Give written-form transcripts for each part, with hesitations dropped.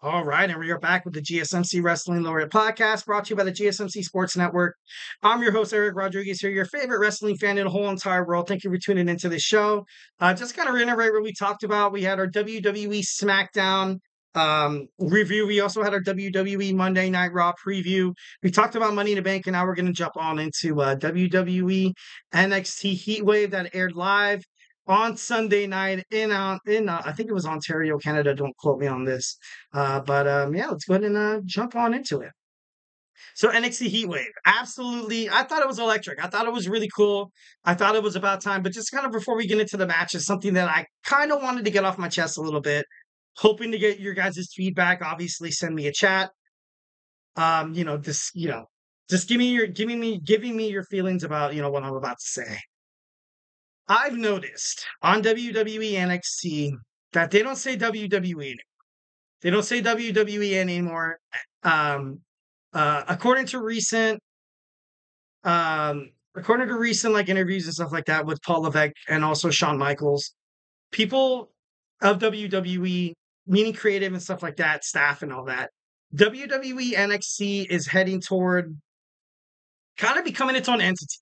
All right, and we are back with the GSMC Wrestling Laureate podcast brought to you by the GSMC Sports Network. I'm your host, Eric Rodriguez here, your favorite wrestling fan in the whole entire world. Thank you for tuning into the show. Just kind of reiterate what we talked about. We had our WWE SmackDown review. We also had our WWE Monday Night Raw preview. We talked about Money in the Bank, and now we're going to jump on into WWE NXT Heatwave that aired live on Sunday night in I think it was Ontario, Canada. Don't quote me on this. Yeah, let's go ahead and jump on into it. So NXT Heatwave, absolutely. I thought it was electric. I thought it was really cool. I thought it was about time. But just kind of before we get into the match, is something that I kind of wanted to get off my chest a little bit. Hoping to get your guys' feedback. Obviously, send me a chat. Just giving me your feelings about what I'm about to say. I've noticed on WWE NXT that they don't say WWE anymore. They don't say WWE anymore. According to recent like interviews and stuff like that with Paul Levesque and also Shawn Michaels, people of WWE, meaning creative and stuff like that, staff and all that, WWE NXT is heading toward kind of becoming its own entity,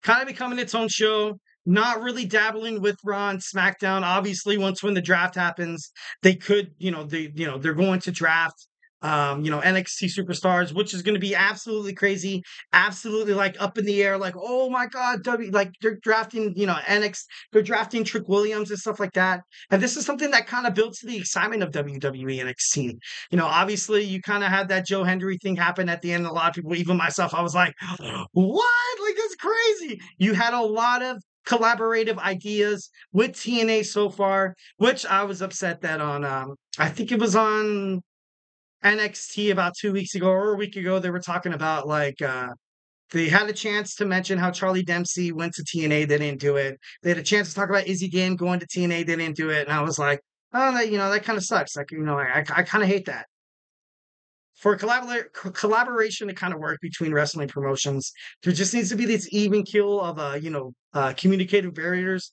kind of becoming its own show. Not really dabbling with Raw and SmackDown. Obviously, when the draft happens, they could, they're going to draft, NXT superstars, which is going to be absolutely crazy, absolutely like up in the air. Like, oh my God, they're drafting, they're drafting Trick Williams and stuff like that. And this is something that kind of builds the excitement of WWE NXT. Obviously, you kind of had that Joe Hendry thing happen at the end. A lot of people, even myself, I was like, what? Like, that's crazy. You had a lot of collaborative ideas with TNA so far, which I was upset that on I think it was on NXT about 2 weeks ago or a week ago, they were talking about they had a chance to mention how Charlie Dempsey went to TNA, they didn't do it. They had a chance to talk about Izzy Game going to TNA, they didn't do it. And I was like, oh, that kind of sucks. Like, I kind of hate that. For collaboration to kind of work between wrestling promotions, there just needs to be this even keel of communicative barriers.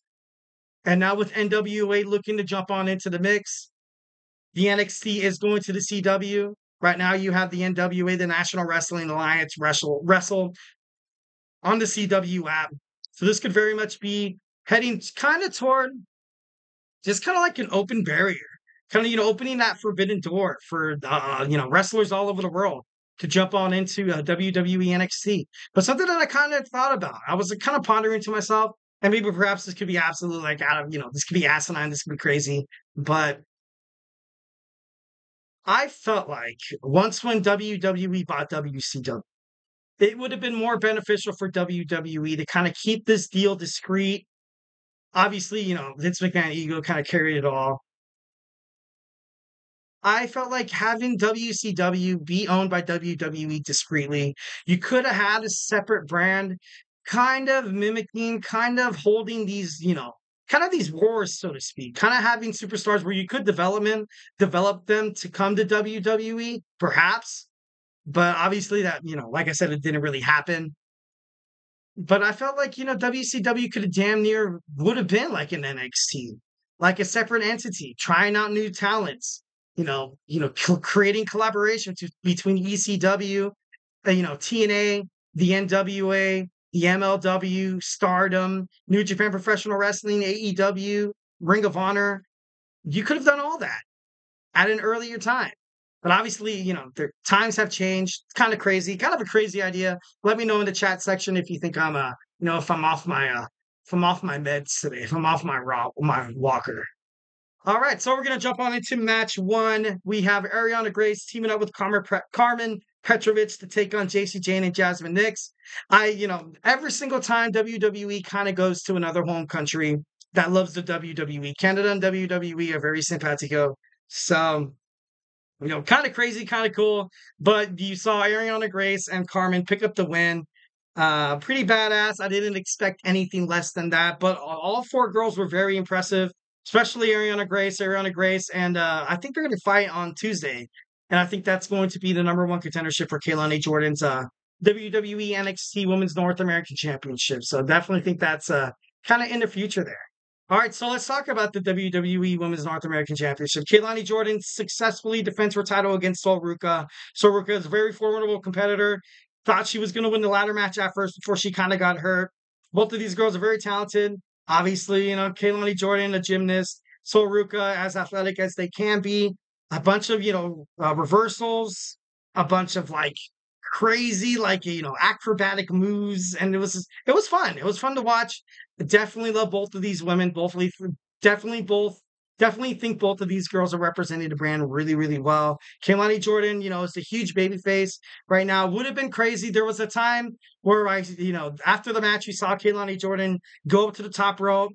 And now with NWA looking to jump on into the mix, the NXT is going to the CW. Right now, you have the NWA, the National Wrestling Alliance, wrestle on the CW app. So this could very much be heading kind of toward just kind of like an open barrier. Kind of, opening that forbidden door for, wrestlers all over the world to jump on into WWE NXT. But something that I kind of thought about, I was kind of pondering to myself, and maybe perhaps this could be absolutely like out of, this could be asinine, this could be crazy. But I felt like once when WWE bought WCW, it would have been more beneficial for WWE to kind of keep this deal discreet. Obviously, Vince McMahon ego kind of carried it all. I felt like having WCW be owned by WWE discreetly, you could have had a separate brand, kind of mimicking, kind of holding these, kind of these wars, so to speak, kind of having superstars where you could develop them to come to WWE, perhaps. But obviously that, like I said, it didn't really happen. But I felt like, WCW could have damn near would have been like an NXT, like a separate entity, trying out new talents, creating collaboration between ECW, TNA, the NWA, the MLW, Stardom, New Japan Professional Wrestling, AEW, Ring of Honor. You could have done all that at an earlier time. But obviously, their times have changed. It's kind of crazy, kind of a crazy idea. Let me know in the chat section if you think I'm if I'm off my meds today, if I'm off my walker. All right, so we're gonna jump on into match one. We have Ariana Grace teaming up with Carmen Petrovich to take on JC Jane and Jasmine Nix. Every single time WWE kind of goes to another home country that loves the WWE, Canada and WWE are very simpatico. So, kind of crazy, kind of cool. But you saw Ariana Grace and Carmen pick up the win. Pretty badass. I didn't expect anything less than that. But all four girls were very impressive, especially Ariana Grace, and I think they're going to fight on Tuesday. And I think that's going to be the number one contendership for Kaylani Jordan's WWE NXT Women's North American Championship. So definitely think that's kind of in the future there. All right, so let's talk about the WWE Women's North American Championship. Keilani Jordan successfully defends her title against Sol Ruca. Sol Ruca is a very formidable competitor. Thought she was going to win the ladder match at first before she kind of got hurt. Both of these girls are very talented. Obviously, Keilani Jordan, a gymnast. Sol Ruca, as athletic as they can be. A bunch of, reversals, a bunch of like crazy, like, acrobatic moves. And it was fun. It was fun to watch. Definitely love both of these women. Definitely both. Definitely think both of these girls are representing the brand really, really well. Keilani Jordan, is a huge baby face right now. Would have been crazy. There was a time where after the match, we saw Keilani Jordan go up to the top rope,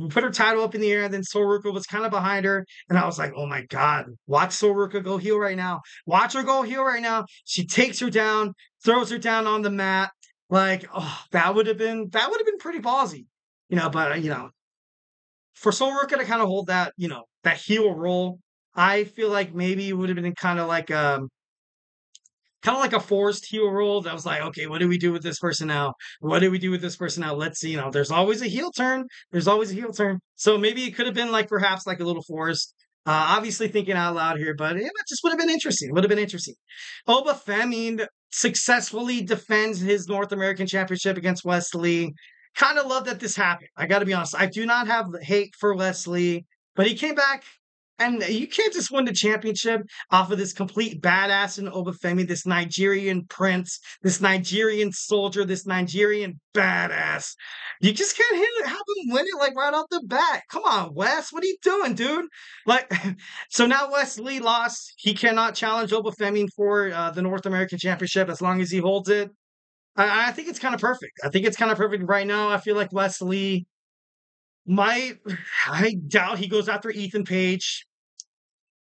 put her title up in the air, and then Sol Ruca was kind of behind her. And I was like, oh my God, watch Sol Ruca go heel right now. Watch her go heel right now. She takes her down, throws her down on the mat. Like, oh, that would have been pretty ballsy. But for Sol Ruca to kind of hold that heel role, I feel like maybe it would have been kind of like a forced heel role that was like, okay, what do we do with this person now? What do we do with this person now? Let's see, there's always a heel turn. There's always a heel turn. So maybe it could have been like perhaps like a little forced. Obviously thinking out loud here, but it just would have been interesting. Would have been interesting. Oba Femi successfully defends his North American Championship against Wes Lee. Kind of love that this happened. I got to be honest. I do not have hate for Wes Lee, but he came back. And you can't just win the championship off of this complete badass in Obafemi, this Nigerian prince, this Nigerian soldier, this Nigerian badass. You just can't have him win it like right off the bat. Come on, Wes, what are you doing, dude? Like, so now Wes Lee lost. He cannot challenge Obafemi for the North American Championship as long as he holds it. I think it's kind of perfect. I think it's kind of perfect right now. I feel like Wes Lee I doubt he goes after Ethan Page.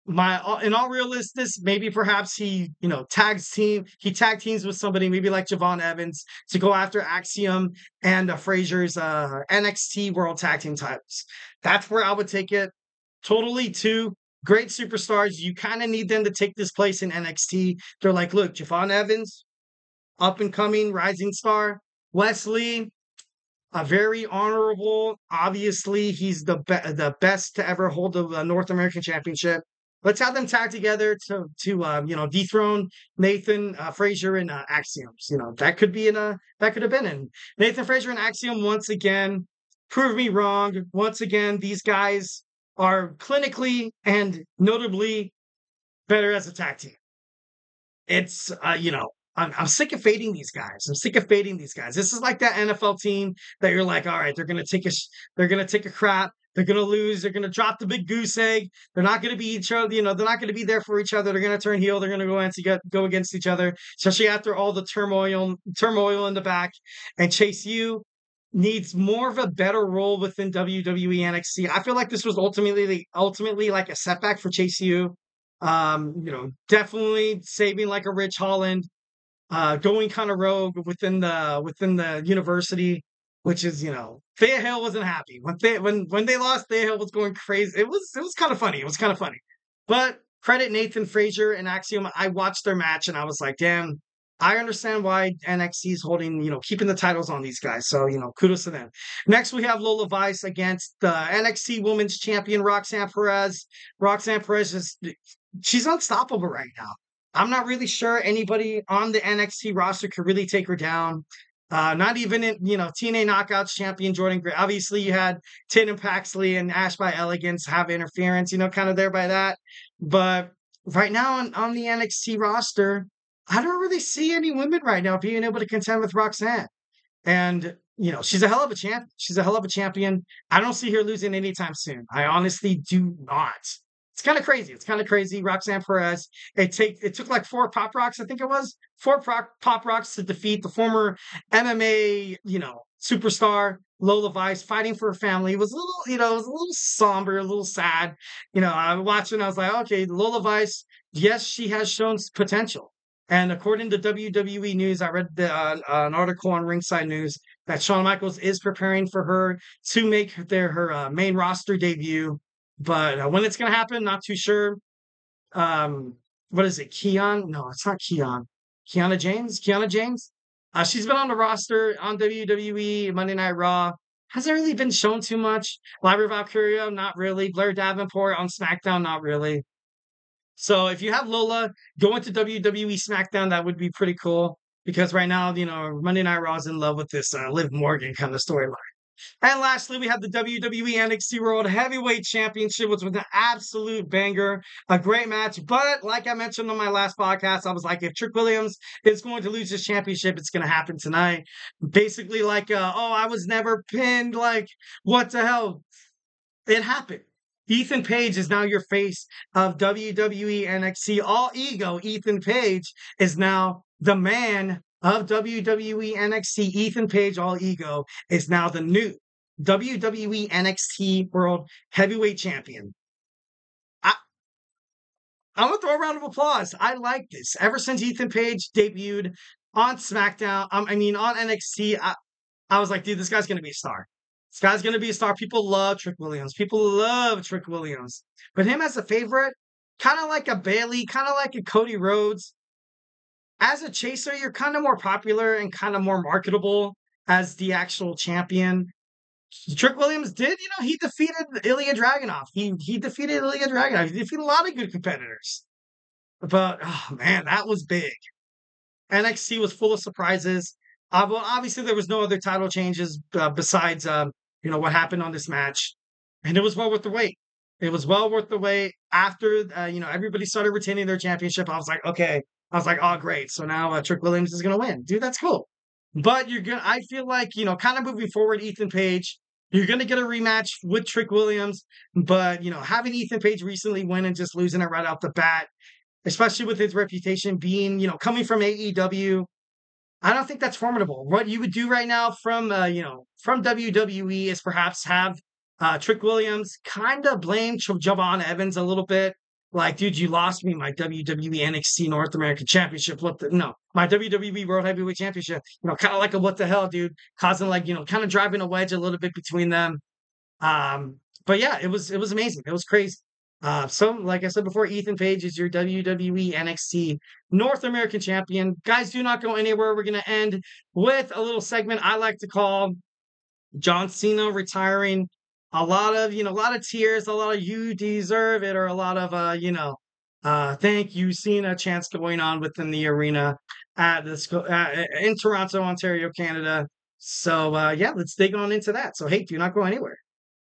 In all realistic, maybe perhaps he tag teams with somebody maybe like Javon Evans to go after Axiom and Frazier's NXT World Tag Team titles. That's where I would take it. Totally two great superstars. You kind of need them to take this place in NXT. They're like, look, Javon Evans, up and coming rising star. Wes Lee, a very honorable. Obviously, he's the best to ever hold the North American Championship. Let's have them tag together to dethrone Nathan Frazier and Axioms. That could have been in Nathan Frazier and Axiom once again. Prove me wrong. Once again, these guys are clinically and notably better as a tag team. It's I'm sick of fading these guys. This is like that NFL team that you're like, all right, they're gonna take a crap. They're gonna lose. They're gonna drop the big goose egg. They're not gonna be each other. They're not gonna be there for each other. They're gonna turn heel. They're gonna go against each other, especially after all the turmoil in the back. And Chase U needs more of a better role within WWE NXT. I feel like this was ultimately like a setback for Chase U. Definitely saving like a Rich Holland. Going kind of rogue within the university, which is Thea Hale wasn't happy when they lost. Thea Hale was going crazy. It was kind of funny. But credit Nathan Frazier and Axiom. I watched their match and I was like, damn, I understand why NXT is holding keeping the titles on these guys. So kudos to them. Next we have Lola Vice against the NXT Women's Champion Roxanne Perez. Roxanne Perez she's unstoppable right now. I'm not really sure anybody on the NXT roster could really take her down. Not even in, TNA Knockouts champion Jordan Gray. Obviously, you had Tatum Paxley and Ash by Elegance have interference, kind of there by that. But right now on the NXT roster, I don't really see any women right now being able to contend with Roxanne. And, she's a hell of a champion. I don't see her losing anytime soon. I honestly do not. It's kind of crazy. Roxanne Perez. It took like 4 Pop Rocks, I think it was 4 Pop Rocks to defeat the former MMA, superstar Lola Vice, fighting for her family. It was a little somber, a little sad. I watched it and I was like, okay, Lola Vice, yes, she has shown potential. And according to WWE News, I read an article on Ringside News that Shawn Michaels is preparing for her to make her main roster debut. But when it's going to happen, not too sure. What is it? Keon? No, it's not Keon. Kiana James? She's been on the roster on WWE, Monday Night Raw. hasn't really been shown too much. Lyra Valkyria, not really. Blair Davenport on SmackDown, not really. So if you have Lola going to WWE SmackDown, that would be pretty cool. Because right now, Monday Night Raw is in love with this Liv Morgan kind of storyline. And lastly, we have the WWE NXT World Heavyweight Championship, which was an absolute banger, a great match. But like I mentioned on my last podcast, I was like, if Trick Williams is going to lose this championship, it's going to happen tonight. Basically, like, oh, I was never pinned. Like, what the hell? It happened. Ethan Page is now your face of WWE NXT. All ego, Ethan Page is now the man of WWE NXT. Ethan Page, all ego, is now the new WWE NXT World Heavyweight Champion. I'm going to throw a round of applause. I like this. Ever since Ethan Page debuted on SmackDown, on NXT, I was like, dude, this guy's going to be a star. This guy's going to be a star. People love Trick Williams. People love Trick Williams. But him as a favorite, kind of like a Bailey, kind of like a Cody Rhodes. As a chaser, you're kind of more popular and kind of more marketable as the actual champion. Trick Williams did, he defeated Ilya Dragunov. He defeated Ilya Dragunov. He defeated a lot of good competitors. But, oh man, that was big. NXT was full of surprises. Well, obviously, there was no other title changes besides, what happened on this match. And it was well worth the wait. It was well worth the wait. After, everybody started retaining their championship, I was like, okay. I was like, oh, great. So now Trick Williams is going to win. Dude, that's cool. But I feel like, kind of moving forward, Ethan Page, you're going to get a rematch with Trick Williams. But, having Ethan Page recently win and just losing it right off the bat, especially with his reputation being, coming from AEW, I don't think that's formidable. What you would do right now from WWE is perhaps have Trick Williams kind of blame Javon Evans a little bit. Like, dude, you lost me my WWE NXT North American Championship. My WWE World Heavyweight Championship. Kind of like a what the hell, dude, causing kind of driving a wedge a little bit between them. But yeah, it was amazing. It was crazy. So, like I said before, Ethan Page is your WWE NXT North American Champion. Guys, do not go anywhere. We're going to end with a little segment I like to call John Cena retiring. A lot of tears, a lot of you deserve it, or a lot of, thank you, Cena chants going on within the arena at in Toronto, Ontario, Canada. So, yeah, let's dig on into that. So, hey, do not go anywhere.